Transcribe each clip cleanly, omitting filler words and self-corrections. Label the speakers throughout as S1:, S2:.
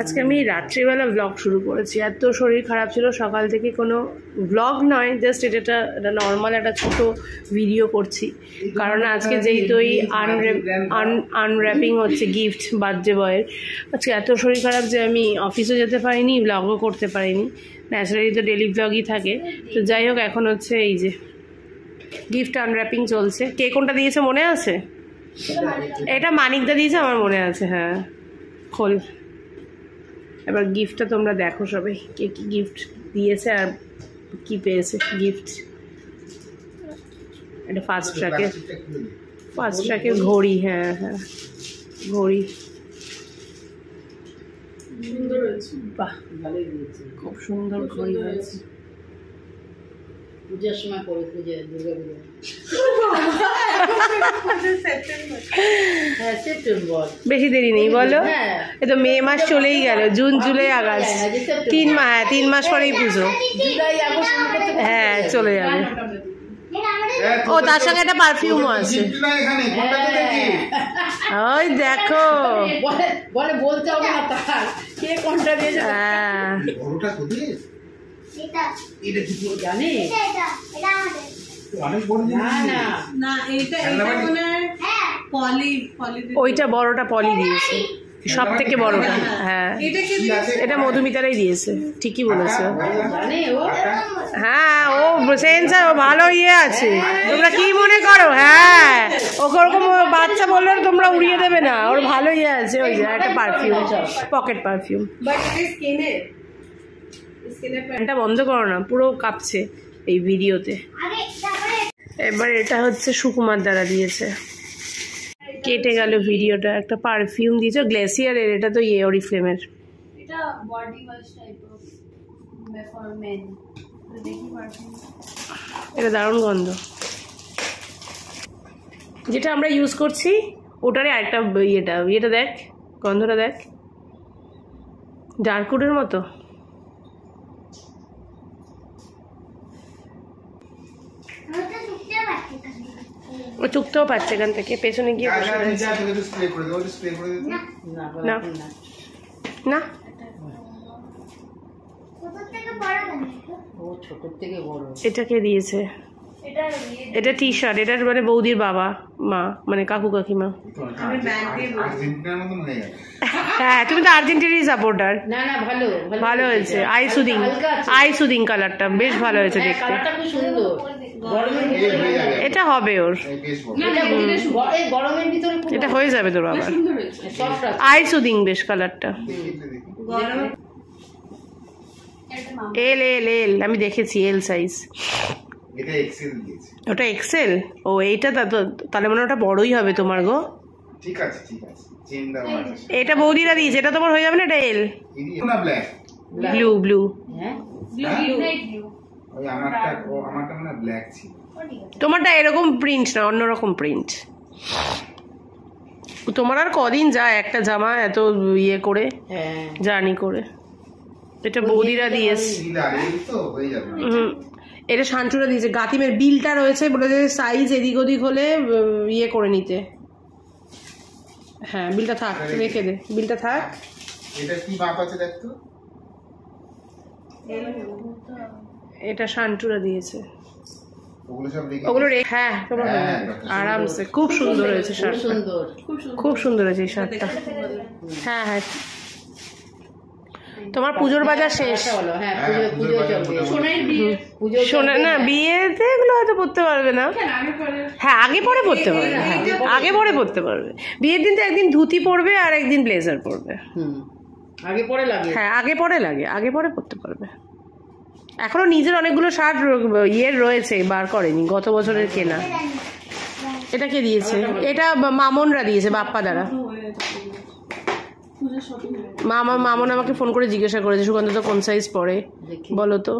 S1: আজকে আমি রাত্রিবেলা ব্লগ শুরু করেছি। এত শরীর খারাপ ছিল, সকাল থেকে কোনো ব্লগ নয়, জাস্ট এটা নর্মাল একটা ছোটো ভিডিও করছি। কারণ আজকে যেহেতু ওই আনর্যাপিং হচ্ছে গিফট বার্থডে বয়ের, আজকে এত শরীর খারাপ যে আমি অফিসও যেতে পারিনি, ব্লগও করতে পারিনি। ন্যাচারালি তো ডেলি ব্লগই থাকে। তো যাই হোক, এখন হচ্ছে এই যে গিফট আনর্যাপিং চলছে। কে কোনটা দিয়েছে মনে আছে? এটা মানিকদা দিয়েছে, আমার মনে আছে। হ্যাঁ, খোল। এবার গিফটটা তোমরা দেখো সবাই, কে কি গিফট দিয়েছে আর কি পেয়েছে গিফট। এটা ফার্স্ট ট্র্যাকের ঘড়ি। হ্যাঁ হ্যাঁ, ঘড়ি বাহ, খুব সুন্দর ঘড়ি হয়েছে।
S2: পূজার সময় পরে, পূজা দুর্গা পূজা সেপ্টেম্বর,
S1: বেশি দেরি নেই বলো। এ তো মে মাস চলেই গেল, জুন জুলাই আগস্ট, 3 মাস পরেই পুজো। হ্যাঁ, চলে যাবে। ও, তার সঙ্গে একটা পারফিউমও আছে। ওই দেখো,
S2: বলে বলতে হবে না তার কে কোনটা দিয়েছে।
S1: হ্যাঁ, ওইটা বড়টা পলি দিয়েছে, সব থেকে বড়টা। হ্যাঁ, এটা মধুমিতারাই দিয়েছে, ঠিকই বলেছে। হ্যাঁ, ও সেন্সার, ও ভালো ইয়ে আছে। তোমরা কি মনে করো? হ্যাঁ, ওকে ওরকম বাচ্চা বললে তোমরা উড়িয়ে দেবে না, ওর ভালো ইয়ে আছে। ওই যে একটা পারফিউম, পকেট পারফিউম। এটা বন্ধ করো না, পুরো কাঁপছে এই ভিডিওতে। এবার এটা হচ্ছে সুকুমার দ্বারা দিয়েছে, কেটে গেল ভিডিওটা। একটা পারফিউম দিয়েছে গ্লেসিয়ারের, এটা তো ইয়ে অরিফ্লেমের।
S3: এটা body wash type of for men. দেখি পারফিউম,
S1: এটা দারুণ গন্ধ। যেটা আমরা ইউজ করছি ওটারই আরেকটা ইয়েটা দেখ, গন্ধটা দেখ, ডার্কউডের মতো। ও চুকতেও পাচ্ছে এখান থেকে, পেছনে গিয়ে বসে রয়েছে। না না, এটাকে দিয়েছে। এটা টি শার্ট, এটার মানে বৌদির বাবা মা, মানে কাকু কাকিমা। হ্যাঁ, তুমি তো আর্জেন্টিনারই সাপোর্টার।
S2: না না, ভালো
S1: ভালো হয়েছে। আই সুদিং কালারটা বেশ ভালো হয়েছে দেখতে। এটা হবে ওর, এটা হয়ে যাবে তোর আবার। আই সুদিং বেশ কালারটা। এল আমি দেখেছি, এল সাইজ। ওটা এক্সেল। ও, এইটা তাহলে মানে ওটা বড়ই হবে তোমার গো।
S4: ঠিক আছে ঠিক আছে,
S1: এটা বৌদিরা দিয়েছে, এটা তোমার হয়ে যাবে না। এটা এল, ব্লু। তোমারটা এরকম প্রিন্ট না, অন্যরকম প্রিন্ট। তোমার আর কদিন যায় একটা জামা এত ইয়ে করে, জার্নি করে। এটা বৌদিরা দিয়েছে। এটা শান্তুরা দিয়েছে। গাতিমের বিলটা রয়েছে, বলে যে সাইজ এদিক ওদিক হলে ইয়ে করে নিতে। হ্যাঁ, বিলটা থাক, রেখে দে, বিলটা থাক।
S4: এটা কি মাপ আছে দেখ তো।
S1: এটা শান্তুরা দিয়েছে।
S4: ওগুলো
S1: হ্যাঁ, আরামসে। খুব সুন্দর হয়েছে শার্টটা, খুব সুন্দর হয়েছে এই শার্টটা। হ্যাঁ হ্যাঁ, তোমার পুজোর বাজার শেষ। শোনা না, বিয়েতে এগুলো হয়তো পড়তে পারবে না। হ্যাঁ, আগে পরে পড়তে পারবে। হ্যাঁ, আগে পরে পড়তে পারবে। বিয়ের দিন তো একদিন ধুতি পরবে আর একদিন ব্লেজার পরবে।
S2: আগে পরে লাগে।
S1: হ্যাঁ, আগে পরে পড়তে পারবে। এখনো নিজের অনেকগুলো শার্ট ইয়ের রয়েছে, বার করেনি, গত বছরের কেনা। এটা কে দিয়েছে? এটা মামনরা দিয়েছে, বাপ্পা দ্বারা। মামন আমাকে ফোন করে জিজ্ঞাসা করেছে, সুগন্ধ তো কোন সাইজ পরে বলো তো।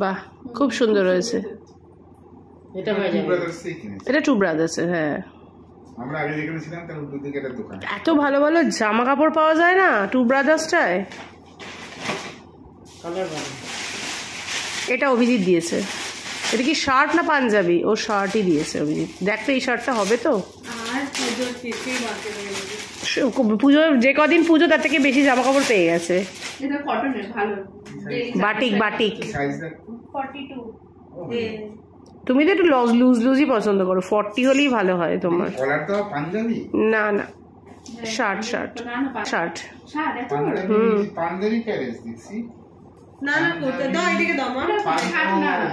S1: বাহ, খুব সুন্দর হয়েছে। এটা টু ব্রাদার্সের। হ্যাঁ, এত ভালো ভালো জামা কাপড় পাওয়া যায় না টু ব্রাদার্সটায়। এটা অভিজিৎ দিয়েছে। এটা কি শার্ট না পাঞ্জাবি? ও শার্টই দিয়েছে অভিজিৎ। দেখ তো এই শার্টটা হবে তো। পুজো যে কদিন পুজো তার থেকে বেশি জামা কাপড় পেয়ে গেছে।
S3: এটা কটনের ভালো
S1: বাটিক বাটিক
S4: সাইজ দেখো
S3: 42
S1: তুমি তো একটু লুজ লুজই পছন্দ করো, 40 হলেই ভালো হয় তোমার।
S4: কলার তো পাঞ্জাবি
S1: না না শার্ট শার্ট শার্ট
S3: শার্ট এত
S4: পাঞ্জাবি প্যারেস দেখছি।
S2: না না করতে দাও, এদিকে দাও মা।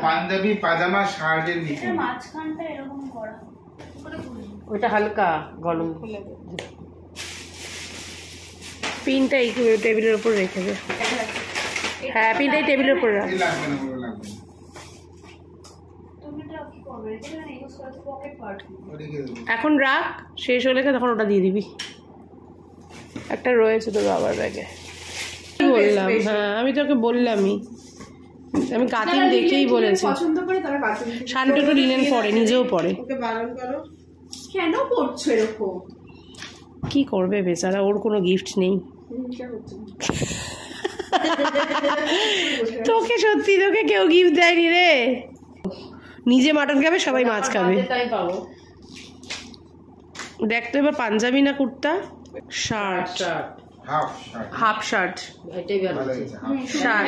S4: পাঞ্জাবি পাজামা শার্টের নিচে
S3: এটা মাঝখানটা এরকম করা
S2: ওটা হালকা গরম।
S1: পিনটা এই টেবিলের উপর রেখে দে। হ্যাঁ পিনটা এই টেবিলের উপর রাখ।
S4: এই লাগবে না, ওগুলো লাগবে না।
S3: তুমি এটা কি করবে? এটা না ইউজ করতে পকেট পার্ট।
S4: ওদিকে দেবো।
S1: এখন রাখ, শেষ হলে তখন ওটা দিয়ে দিবি। একটা রয়েছে তোর বাবার ব্যাগে। বললাম হ্যাঁ, আমি তোকে বললামই, আমি কাটিং দেখেই বলেছি।
S2: পছন্দ করে তবে বাথরুম
S1: শান্টু তো লিনেন পরে, নিজেও পরে।
S2: ওকে বারণ করো। কেন পড়ছো এরকম?
S1: কি করবে বেচারা, ওর কোনো গিফট নেই। তোকে সত্যি তোকে কেউ গিফট দেয়নি রে। নিজে মাটন খাবে, সবাই মাছ খাবে।
S2: তাই পাবো।
S1: দেখ তো এবার পাঞ্জাবি না kurta, shirt,
S2: shirt
S4: half
S1: half
S4: shirt
S1: shirt,
S2: এটাই ভালো
S4: ভালো
S2: হয়েছে।
S4: হয়েছে, হাফ
S1: শার্ট।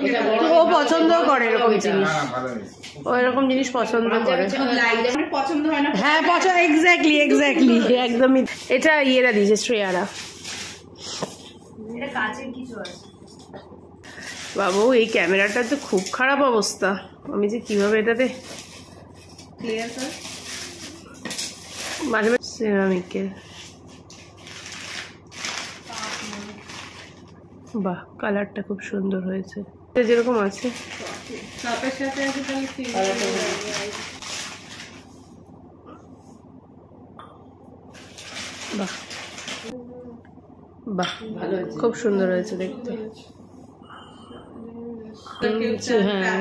S2: এটা বড়
S1: ও পছন্দ করে এরকম জিনিস,
S4: না ভালো হয়েছে।
S1: ও এরকম জিনিস পছন্দ করে।
S2: আমার পছন্দ হয় না।
S1: হ্যাঁ পছন্দ, এক্স্যাক্টলি এক্স্যাক্টলি একদমই। এটা ইয়েরা দিয়েছে, শ্রেয়ারা।
S3: এটা কাচের কিছু আছে।
S1: বাবু এই ক্যামেরাটা তো খুব খারাপ অবস্থা, আমি যে কিভাবে এটাতে
S2: ক্লিয়ার কর।
S1: মাঝে মাঝে সেরামিকের। বাহ কালারটা খুব সুন্দর হয়েছে, এটা যেরকম আছে।
S2: কাপের সাথে আছে তাহলে কি?
S1: বাহ বাহ
S2: ভালো হয়েছে।
S1: খুব সুন্দর হয়েছে দেখতে। হ্যাঁ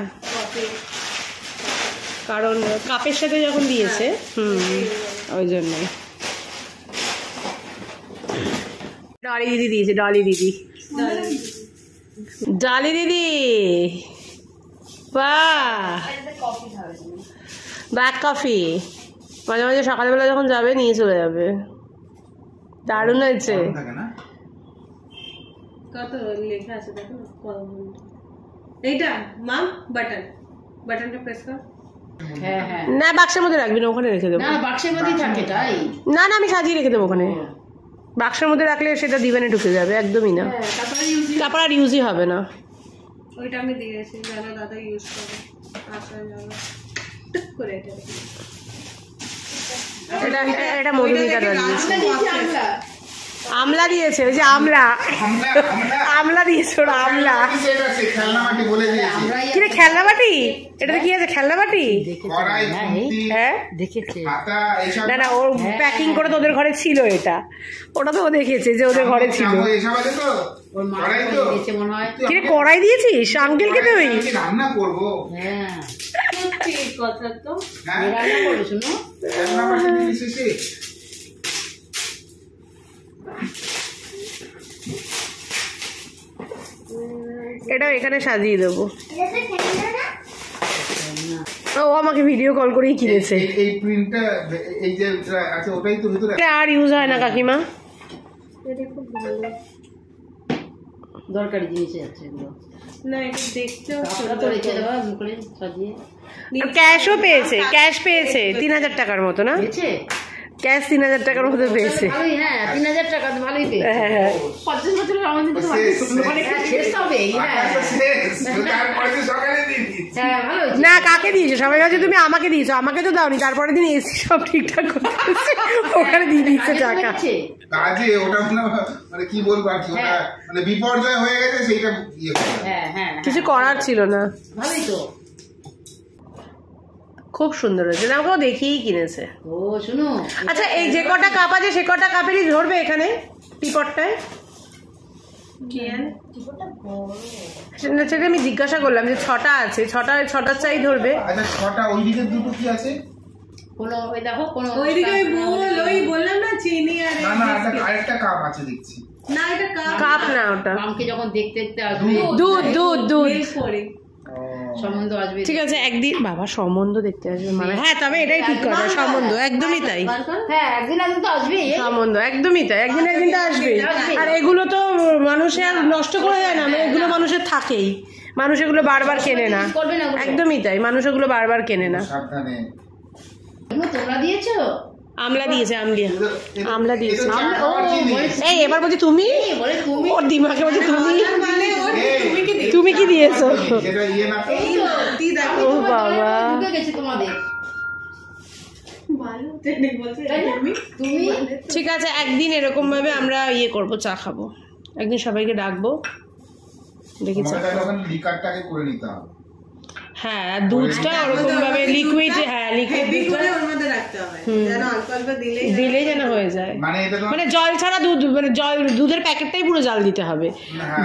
S1: কারণ কাপের সাথে যখন দিয়েছে ওই জন্যই। ডালি দিদি দিয়েছে, ডালি দিদি, ডালি দিদি। বাহ
S3: এটাতে কফি খাবে তুমি।
S1: ব্ল্যাক কফি মাঝে মাঝে সকালবেলা যখন যাবে নিয়ে চলে যাবে। দারুণ হয়েছে।
S4: গরম থাকে না?
S2: কত লেখা আছে দেখো কত। এইটা মাম বাটন, বাটনটা প্রেস কর। হ্যাঁ হ্যাঁ।
S1: না বাক্সের মধ্যে রাখবি না, ওখানে রেখে দেবো।
S2: না বাক্সের মধ্যেই থাকে তাই।
S1: না না আমি সাজিয়ে রেখে দেবো ওখানে। বাক্সের মধ্যে রাখলে সেটা দিবেনে ঢুকে যাবে, একদমই না।
S2: তারপরে ইউজ
S1: তারপর আর ইউজই হবে না।
S2: ওইটা আমি দিয়েছি যেন দাদা ইউজ করে। আচ্ছা যাবে টুক করে এটা
S1: এটা এটা মধুমিতা দিয়েছে,
S2: আমলা
S1: আমলা দিয়েছে, ওই যে আমলা আমলা দিয়েছে, ওরা আমলা।
S4: সেটা সে খেলনা মাটি বলে দিয়েছি।
S1: কিরে খেলনা বাটি? এটাতে কি আছে খেলনা বাটি?
S4: কড়াই, খুন্তি,
S1: হ্যাঁ
S2: দেখেছে।
S4: হাতা এইসব।
S1: না না ওর প্যাকিং করে তো ওদের ঘরে ছিল এটা, ওটা তো ও দেখেছে যে ওদের ঘরে ছিল।
S4: চামচ এইসব আছে তো?
S2: ওর মা
S4: কড়াই তো?
S2: দিয়েছে মনে হয়।
S1: কিরে কড়াই দিয়েছিস আঙ্কেলকে তুই?
S4: আমি রান্না করবো।
S2: হ্যাঁ সত্যি কথা তো।
S4: হ্যাঁ
S2: রান্না করে শুনো।
S4: খেলনা মাটি জিনিস এসে
S1: এটাও এখানে সাজিয়ে দেবো। ও আমাকে ভিডিও কল করেই কিনেছে।
S4: এই প্রিন্টটা এই যে আছে ওটাই তো ভিতরে।
S1: এটা আর ইউজ হয় না কাকিমা।
S2: এটা খুব ভালো দরকারি জিনিস আছে এগুলো। না এটা দেখতেও সুন্দর রেখে দেওয়া মুখে সাজিয়ে।
S1: ক্যাশও পেয়েছে, ক্যাশ পেয়েছে 3000 টাকার মতো না?
S2: পেয়েছে
S1: ক্যাশ 3000 টাকার মতো পেয়েছে।
S2: ভালোই। হ্যাঁ 3000 টাকা তো ভালোই পেয়েছে।
S1: হ্যাঁ হ্যাঁ
S2: 50 বছরের আমাদের তো অনেক শেষ হবে। হ্যাঁ
S4: তারপরে তো সকালে দিয়ে দিই।
S2: হ্যাঁ ভালো হয়েছে।
S1: না কাকে দিয়েছো? সবাই কাছে তুমি আমাকে দিয়েছো, আমাকে তো দাওনি। তারপরে দিন এসি সব ঠিকঠাক করতে ওখানে দিয়ে দিচ্ছে টাকা।
S4: কাজে ওটা মানে কি বলবো আর কি, ওটা মানে বিপর্যয় হয়ে গেছে সেইটা ইয়ে করে।
S2: হ্যাঁ হ্যাঁ
S1: কিছু করার ছিল না।
S2: ভালোই তো।
S1: খুব সুন্দর হয়েছে, আমাকেও দেখিয়েই কিনেছে।
S2: ও শুনো
S1: আচ্ছা এই যে কটা কাপ আছে সে কটা কাপেরই ধরবে এখানে টিপটটায়? সেটা আমি জিজ্ঞাসা করলাম যে 6টা আছে, 6টার চাই ধরবে।
S4: আচ্ছা 6টা ওই দিকের দুটো কি আছে?
S2: কোনো ওই দেখো কোনো
S5: ওইদিকে বল, ওই বললাম না চিনি আর
S4: না না আরেকটা কাপ আছে দেখছি।
S5: না এটা
S1: কাপ না ওটা
S2: কামকে যখন দেখতে দেখতে আসবে
S1: দুধ দুধ দুধ।
S5: করে
S4: ও
S3: সম্বন্ধ আসবে।
S1: ঠিক আছে একদিন বাবা সম্বন্ধ দেখতে আসবে মানে, হ্যাঁ তবে এটাই ঠিক কথা, সম্বন্ধ একদমই তাই,
S3: হ্যাঁ একদিন তো আসবেই।
S1: সম্বন্ধ একদমই তাই, একদিন তো আসবেই। আর এগুলো তো মানুষের নষ্ট করে দেয় না, এগুলো মানুষের থাকেই, মানুষ এগুলো বারবার কেনে না, একদমই তাই, মানুষ এগুলো বারবার কেনে না।
S4: সাবধানে।
S3: তোমরা দিয়েছো?
S1: আমলা দিয়েছে, আমলা দিয়েছে। এই এবার বলছি তুমি, ওর দিমাগে বলছি তুমি কি দিয়েছো? ও বাবা, ঠিক আছে একদিন এরকম ভাবে আমরা ইয়ে করবো, চা খাবো একদিন, সবাইকে ডাকবো, দেখি চা।
S4: লিকারটাকে করে নিতে হবে।
S1: হ্যাঁ আর দুধটা ওরকম ভাবে লিকুইড, হ্যাঁ লিকুইড
S5: ওর মধ্যে রাখতে হবে যেন অল্প অল্প দিলেই যেন হয়ে যায়।
S1: মানে জল ছাড়া দুধ, মানে জল দুধের প্যাকেটটাই পুরো জাল দিতে হবে,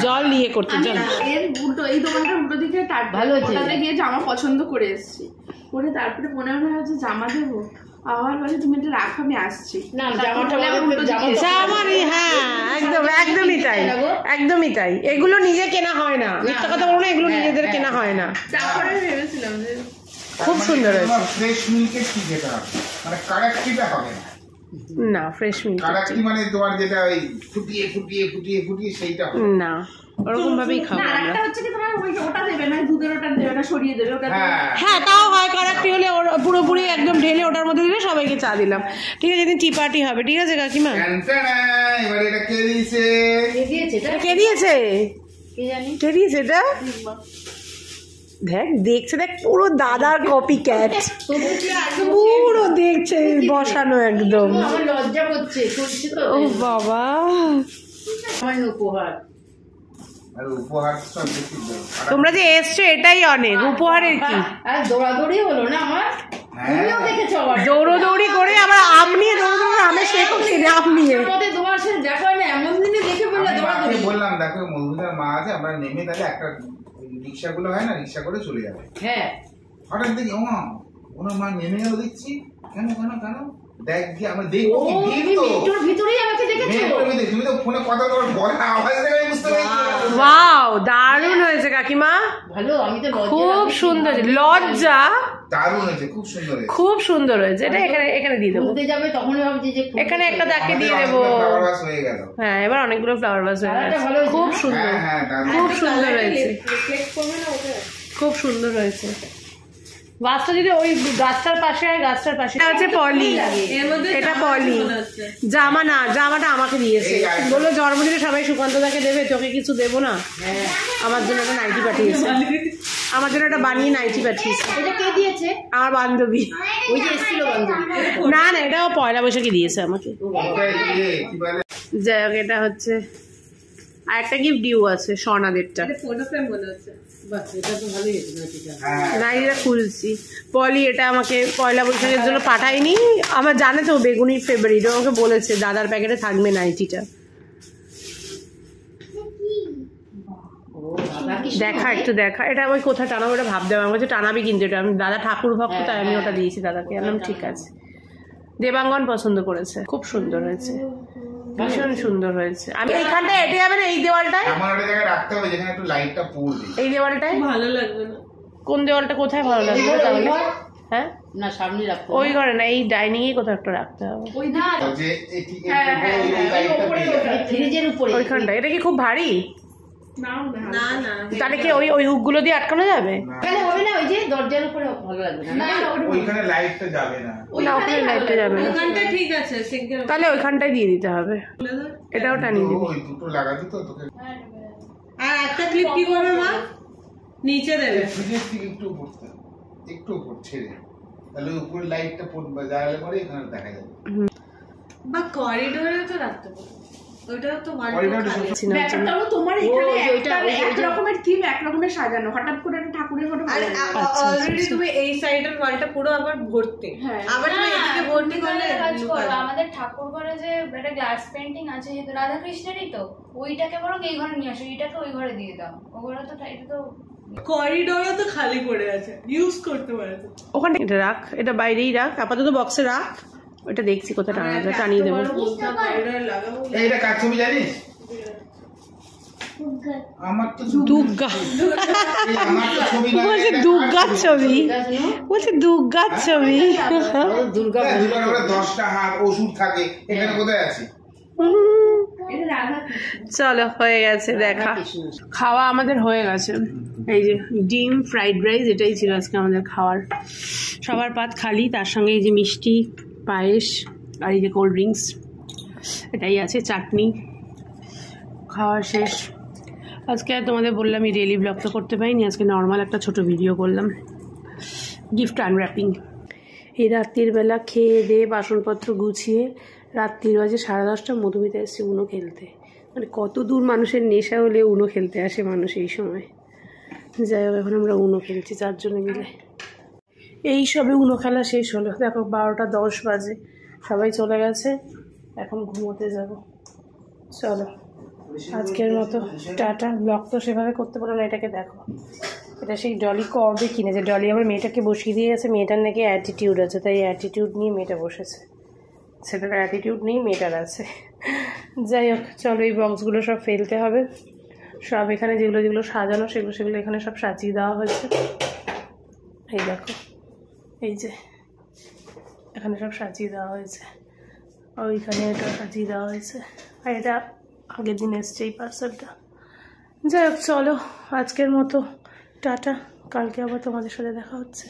S1: জল ইয়ে করতে। জল
S2: এর উল্টো, এই দোকানটার উল্টো দিকে ভালো ওটাতে গিয়ে জামা পছন্দ করে এসেছি, করে তারপরে মনে হচ্ছে জামা দেবো, আবার বলে তুমি এটা রাখো আমি আসছি।
S3: না জামাটা
S1: জামারই, হ্যাঁ একদমই তাই, একদমই তাই। এগুলো নিজে কেনা হয় না, মিথ্যা কথা বলবো না, এগুলো নিজেদের কেনা হয় না।
S2: তারপরে ভেবেছিলাম যে
S1: খুব সুন্দর হয়েছে।
S4: ফ্রেশ মিল্কের কি যেটা হবে, মানে কারাক্কিটা হবে না।
S1: না ফ্রেশ মিল্ক
S4: কারাক্কি মানে তোমার যেটা ওই ফুটিয়ে সেইটা হবে
S1: না, ওরকম ভাবেই খাবো আমরা।
S2: একটা হচ্ছে কি তোমার ওটা দেবে না, দুধের ওটা দেবে না, সরিয়ে দেবে ওটা।
S1: হ্যাঁ তাও হয়, কারাক্কি হলে পুরোপুরি একদম ঢেলে ওটার মধ্যে দিলে সবাইকে চা দিলাম। ঠিক আছে যেদিন টি পার্টি হবে, ঠিক আছে কাকিমা?
S4: এবার এটা কে দিয়েছে?
S1: কে দিয়েছে এটা? দেখছে, দেখ পুরো দাদার কপি ক্যাট, পুরো দেখছে বসানো একদম।
S3: আমার লজ্জা করছে,
S1: ও বাবা,
S3: আমার উপহার।
S1: তোমরা যে এসছো এটাই অনেক, উপহারের কি?
S3: আর দৌড়াদৌড়ি হলো না আমার, তুমিও দেখেছো আবার
S1: দৌড়োদৌড়ি করে আবার আম নিয়ে দৌড়োদৌড়ি, আমি সে করছি আম নিয়ে।
S3: আমাদের তোমার সাথে দেখা হয় না, এমন দিনে দেখে বললে দৌড়াদৌড়ি।
S4: বললাম দেখো মধুমিতার মা আছে, আমরা নেমে তাহলে একটা রিক্সা গুলো হয় না, রিক্সা করে চলে যাবে।
S3: হ্যাঁ
S4: হঠাৎ দেখি ওনার মা নেমে গেল, দেখছি কেন দেখ গিয়ে আমরা দেখবো কি ভিড়, তো
S3: ভিতরেই আমাকে দেখেছো।
S4: তুমি তো ফোনে কথা তোমার বলা আওয়াজ দেখে বুঝতে পারছি।
S1: ওয়াও দারুণ হয়েছে কাকিমা,
S3: ভালো, আমি তো
S1: খুব সুন্দর, লজ্জা
S4: দারুণ হয়েছে, খুব সুন্দর হয়েছে,
S1: খুব সুন্দর হয়েছে। এটা এখানে দিয়ে দেবো,
S3: ঘুরতে যাবে তখনই ভাবছি যে
S1: এখানে একটা দাগকে দিয়ে দেবো।
S4: হয়ে গেল।
S1: হ্যাঁ এবার অনেকগুলো ফ্লাওয়ার ভাস হয়ে গেছে, খুব সুন্দর, খুব সুন্দর হয়েছে, খুব সুন্দর হয়েছে। গাছটা যদি ওই গাছটার পাশে হয়, গাছটার পাশে আছে পলি, এটা পলি। জামাটা আমাকে দিয়েছে, বললো জন্মদিনে সবাই সুকান্তদাকে দেবে, তোকে কিছু দেবো না? আমার জন্য একটা নাইটি পাঠিয়েছে, আমার জন্য একটা বানিয়ে নাইটি পাঠিয়েছে।
S3: এটা কে দিয়েছে?
S1: আমার বান্ধবী,
S3: ওই যে এসেছিল বান্ধবী।
S1: না এটাও পয়লা বৈশাখে দিয়েছে আমাকে। যাই হোক, এটা হচ্ছে আর একটা গিফট ডিউ আছে স্বর্ণাদেরটা,
S5: ফটো ফ্রেম মনে হচ্ছে।
S1: নাইটিটা খুলছি। পলি এটা আমাকে পয়লা বৈশাখের জন্য পাঠায়নি, আমার জানে তো বেগুনি ফেভারিট, আমাকে বলেছে দাদার প্যাকেটে থাকবে নাইটিটা। একটু দেখা, এটা আমি কোথায় টানাবো এটা ভাবতে হবে, আমার কাছে টানাবি কিন্তু এটা আমি, দাদা ঠাকুর ভক্ত তাই আমি ওটা দিয়েছি দাদাকে। আমি ঠিক আছে, দেবাঙ্গন পছন্দ করেছে, খুব সুন্দর হয়েছে, ভীষণ সুন্দর হয়েছে। আমি এইখানটায় এটে যাবে না, এই দেওয়ালটায়
S4: আমার একটা জায়গায় রাখতে হবে যেখানে একটু লাইটটা পড়বে।
S1: এই দেওয়ালটায়
S5: ভালো লাগবে না?
S1: কোন দেওয়ালটা কোথায় ভালো লাগবে তাহলে? হ্যাঁ
S3: না সামনে রাখতে,
S1: ওই ঘরে না, এই ডাইনিং এ কোথাও একটা রাখতে হবে,
S2: ওই না
S4: যে
S3: ফ্রিজের উপরে
S1: ওইখানটা। এটা কি খুব ভারী?
S2: না
S1: তাহলে কি ওই হুকগুলো দিয়ে আটকানো যাবে?
S3: এখানে হবে না, ওই যে দরজার উপরে ভালো লাগবে না।
S4: ওইখানে লাইটটা যাবে না,
S1: না ওখানে লাইটটা যাবে না,
S5: ওখানটা ঠিক আছে, সিঙ্গেল।
S1: তাহলে ওইখানটাই দিয়ে দিতে হবে, এটাও টানিয়ে দিবি।
S4: ওই দুটো লাগাবি তো তোকে।
S5: আর একটা ক্লিপ কি করবে মা? নিচে দেবে,
S4: ফ্রিজের থেকে একটু পড়তে, একটু উপর ছেড়ে, তাহলে উপরে লাইটটা পড়বে, জ্বালালে পরে এখানে দেখা যাবে।
S5: বা করিডোরে তো রাখতে পারো, ওইটাও তো
S2: ব্যাপারটা হলো তোমার এখানে এক রকমের থিম, এক রকমের সাজানো, হঠাৎ করে একটা ঠাকুরের ফটো
S5: অলরেডি তুমি এই সাইডের ওয়ালটা পুরো আবার ভর্তি, আবার তুমি এদিকে ভর্তি করলে
S3: আমাদের ঠাকুর ঘরে যে একটা গ্লাস পেইন্টিং আছে যেহেতু রাধা কৃষ্ণেরই, তো ওইটাকে বরং এই ঘরে নিয়ে আসো, এইটাকে ওই ঘরে দিয়ে দাও। ও ঘরে তো এটা তো
S5: করিডোরে তো খালি পড়ে আছে, ইউজ করতে পারে তো।
S1: ওখানে এটা রাখ, এটা বাইরেই রাখ, আপাতত বক্সে রাখ, ওটা দেখছি কোথায় টানা যায়, টানিয়ে দেবো।
S4: এইটা কার ছবি জানিস? আমার তো
S1: দুর্গা
S4: আমার তো ছবি না
S1: বলছে দুর্গার ছবি, বলছে দুর্গার ছবি।
S5: দুর্গা
S4: 10টা হাত ওষুধ থাকে, এখানে কোথায় আছে?
S1: চলো হয়ে গেছে দেখা, খাওয়া আমাদের হয়ে গেছে। এই যে ডিম ফ্রাইড রাইস, এটাই ছিল আজকে আমাদের খাওয়ার। সবার পাত খালি, তার সঙ্গে এই যে মিষ্টি, পায়েস আর এই যে কোল্ড ড্রিঙ্কস, এটাই আছে, চাটনি। খাওয়া শেষ। আজকে আর তোমাদের বললাম এই ডেইলি ব্লগ তো করতে পারিনি, আজকে নর্মাল একটা ছোট ভিডিও করলাম গিফট আনর্যাপিং। এই রাত্রির বেলা খেয়ে দিয়ে বাসনপত্র গুছিয়ে রাত্রির বাজে 10:30, মধুমিতা এসছে উনো খেলতে। মানে কত দূর মানুষের নেশা হলে উনো খেলতে আসে মানুষ এই সময়। যাই হোক, এখন আমরা উনো খেলছি 4 জনে মিলে। এই সবে উনো খেলা শেষ হলো, দেখো 12:10 বাজে, সবাই চলে গেছে, এখন ঘুমোতে যাব। চলো আজকের মতো টাটা। ব্লগ তো সেভাবে করতে পারো না, এটাকে দেখো, এটা সেই ডলি কবে কিনেছে। ডলি আবার মেয়েটাকে বসিয়ে দিয়ে গেছে, মেয়েটার নাকি অ্যাটিটিউড আছে, তাই অ্যাটিটিউড নিয়ে মেয়েটা বসেছে। ছেলেটার অ্যাটিটিউড নেই, মেয়েটার আছে। যাই হোক চলো, এই বক্সগুলো সব ফেলতে হবে। সব এখানে যেগুলো যেগুলো সাজানো সেগুলো এখানে সব সাজিয়ে দেওয়া হয়েছে। এই দেখো, এই যে এখানে সব সাজিয়ে দেওয়া হয়েছে, ওইখানে এটা সাজিয়ে দেওয়া হয়েছে, আর এটা আগের দিন এসছে এই পার্সেলটা। যাই হোক চলো আজকের মতো টাটা, কালকে আবার তোমাদের সাথে দেখা হচ্ছে।